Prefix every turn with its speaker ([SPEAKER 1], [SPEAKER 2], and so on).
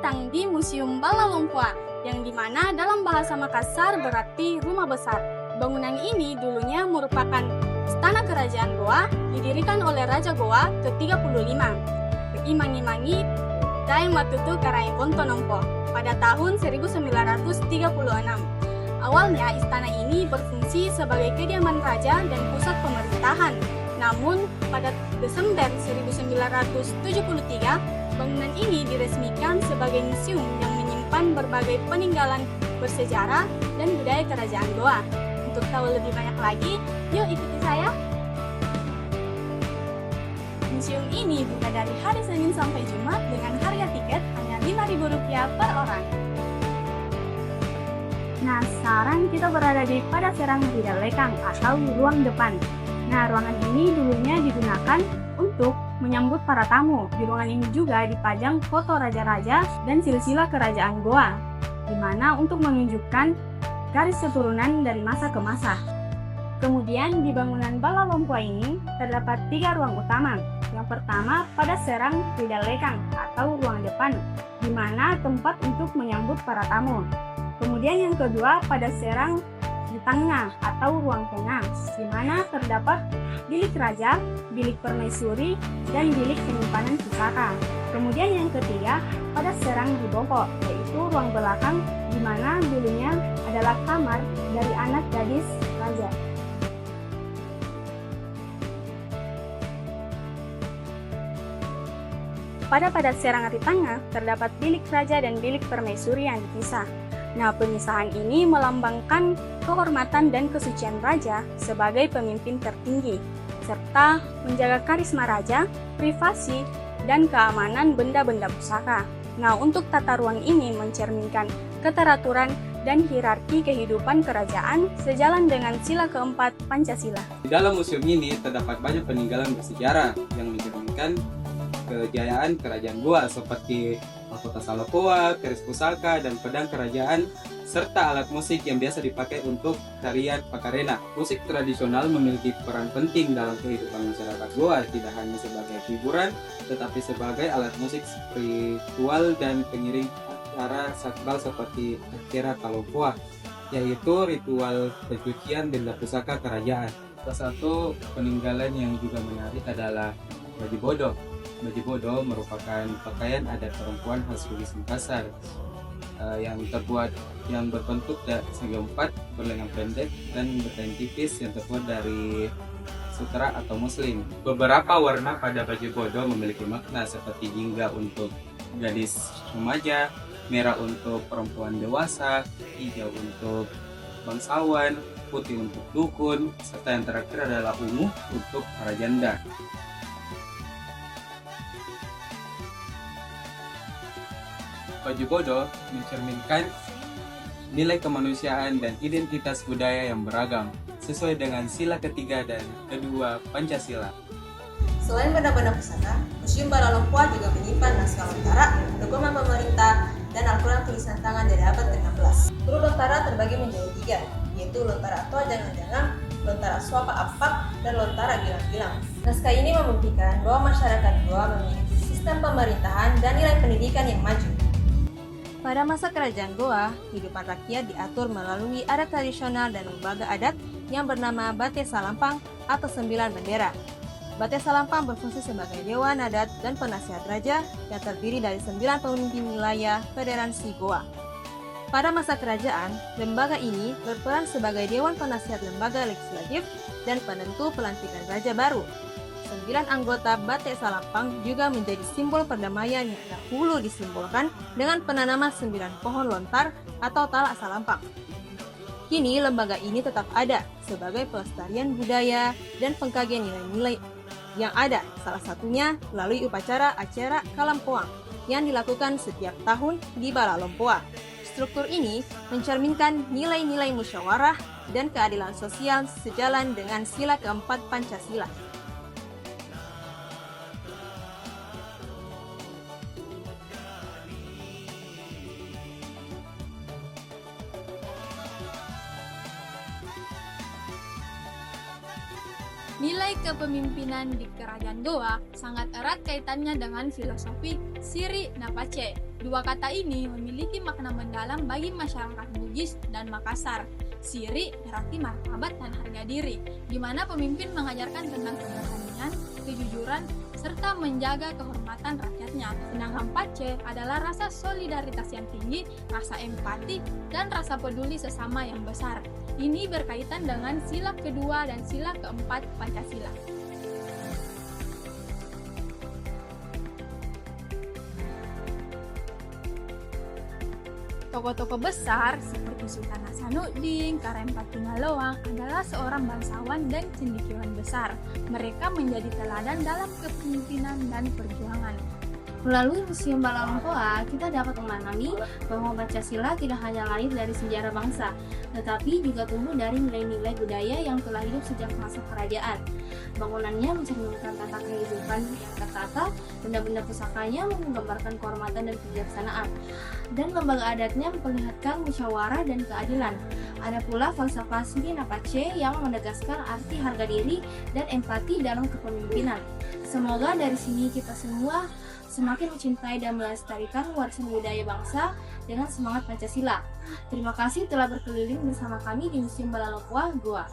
[SPEAKER 1] datang di Museum Balalompua, yang dimana dalam bahasa Makassar berarti rumah besar. Bangunan ini dulunya merupakan istana kerajaan Goa, didirikan oleh Raja Goa ke-35, Imangi-Mangi Daeng Matutu Karaiponto Nompo pada tahun 1936. Awalnya istana ini berfungsi sebagai kediaman raja dan pusat pemerintahan. Namun, pada Desember 1973, bangunan ini diresmikan sebagai museum yang menyimpan berbagai peninggalan bersejarah dan budaya kerajaan Goa. Untuk tahu lebih banyak lagi, yuk ikuti saya. Museum ini buka dari hari Senin sampai Jumat dengan harga tiket hanya Rp5.000 per orang. Nah, sekarang kita berada di Padaserang Bidalekang atau ruang depan. Nah, ruangan ini dulunya digunakan untuk menyambut para tamu. Di ruangan ini juga dipajang foto raja-raja dan silsilah kerajaan Goa, di mana untuk menunjukkan garis keturunan dari masa ke masa. Kemudian di bangunan Balalompua ini terdapat 3 ruang utama. Yang pertama Padaserang Bidalekang atau ruang depan, di mana tempat untuk menyambut para tamu. Kemudian yang kedua Padaserang di tengah atau ruang tengah, di mana terdapat bilik raja, bilik permaisuri, dan bilik penyimpanan pusaka. Kemudian yang ketiga Padaserang di bawah, yaitu ruang belakang, di mana dulunya adalah kamar dari anak gadis raja. Pada Padaserang di tengah terdapat bilik raja dan bilik permaisuri yang dipisah. Nah, pemisahan ini melambangkan kehormatan dan kesucian raja sebagai pemimpin tertinggi, serta menjaga karisma raja, privasi, dan keamanan benda-benda pusaka. Nah, untuk tata ruang ini mencerminkan keteraturan dan hierarki kehidupan kerajaan sejalan dengan sila keempat Pancasila.
[SPEAKER 2] Di dalam museum ini terdapat banyak peninggalan bersejarah yang mencerminkan kejayaan kerajaan Goa seperti mahkota Salakoa, keris pusaka, dan pedang kerajaan, serta alat musik yang biasa dipakai untuk tarian pakarena. Musik tradisional memiliki peran penting dalam kehidupan masyarakat Goa, tidak hanya sebagai hiburan, tetapi sebagai alat musik spiritual dan pengiring acara sakral seperti Akera Kalopoa, yaitu ritual pencucian benda pusaka kerajaan. Salah satu peninggalan yang juga menarik adalah Baju Bodo. Baju Bodo merupakan pakaian adat perempuan khas Bugis Makassar yang berbentuk segi empat, berlengan pendek, dan berkain tipis yang terbuat dari sutra atau muslim. Beberapa warna pada baju Bodo memiliki makna seperti jingga untuk gadis remaja, merah untuk perempuan dewasa, hijau untuk bangsawan, putih untuk dukun, serta yang terakhir adalah ungu untuk para janda. Baju Bodo mencerminkan nilai kemanusiaan dan identitas budaya yang beragam, sesuai dengan sila ketiga dan kedua Pancasila.
[SPEAKER 3] Selain benda-benda pusaka, Museum Balalompua juga menyimpan naskah lontara, dokumen pemerintah, dan Al-Quran tulisan tangan dari abad ke-16. Guru lontara terbagi menjadi 3, yaitu lontara Toa Jangan-Jangan, lontara Suapa Apak, dan lontara Gilang-Gilang. Naskah ini membuktikan bahwa masyarakat Goa memiliki sistem pemerintahan dan nilai pendidikan yang maju. Pada masa kerajaan Goa, kehidupan rakyat diatur melalui adat tradisional dan lembaga adat yang bernama Bate Salampang atau 9 bendera. Bate Salampang berfungsi sebagai dewan adat dan penasihat raja yang terdiri dari 9 pemimpin wilayah Federasi Goa. Pada masa kerajaan, lembaga ini berperan sebagai dewan penasihat lembaga legislatif dan penentu pelantikan raja baru. 9 anggota Bate Salampang juga menjadi simbol perdamaian yang dahulu disimbolkan dengan penanaman 9 pohon lontar atau talak salampang. Kini lembaga ini tetap ada sebagai pelestarian budaya dan pengkajian nilai-nilai yang ada, salah satunya melalui upacara acara Kalampoang yang dilakukan setiap tahun di Balalompua. Struktur ini mencerminkan nilai-nilai musyawarah dan keadilan sosial sejalan dengan sila keempat Pancasila.
[SPEAKER 1] Nilai kepemimpinan di Kerajaan Goa sangat erat kaitannya dengan filosofi Siri Napace,
[SPEAKER 4] Dua kata ini memiliki makna mendalam bagi masyarakat Bugis dan Makassar. Siri berarti martabat dan harga diri, di mana pemimpin mengajarkan tentang keberanian, kejujuran, serta menjaga kehormatan rakyatnya. Sedangkan Pace adalah rasa solidaritas yang tinggi, rasa empati, dan rasa peduli sesama yang besar. Ini berkaitan dengan sila kedua dan sila keempat Pancasila. Tokoh-tokoh besar seperti Sultan Hasanuddin, Karempat Tinggalawang adalah seorang bangsawan dan cendekiawan besar. Mereka menjadi teladan dalam kepemimpinan dan perjuangan.
[SPEAKER 5] Melalui Museum Balalongkoa, kita dapat memahami bahwa Pancasila tidak hanya lahir dari sejarah bangsa, tetapi juga tumbuh dari nilai-nilai budaya yang telah hidup sejak masa kerajaan. Bangunannya mencerminkan tata kehidupan yang tertata, benda-benda pusakanya menggambarkan kehormatan dan kebijaksanaan, dan lembaga adatnya memperlihatkan musyawarah dan keadilan. Ada pula falsafah Sri Napace yang menegaskan arti harga diri dan empati dalam kepemimpinan. Semoga dari sini kita semua semakin mencintai dan melestarikan warisan budaya bangsa dengan semangat Pancasila. Terima kasih telah berkeliling bersama kami di Museum Balalongkoa, Goa.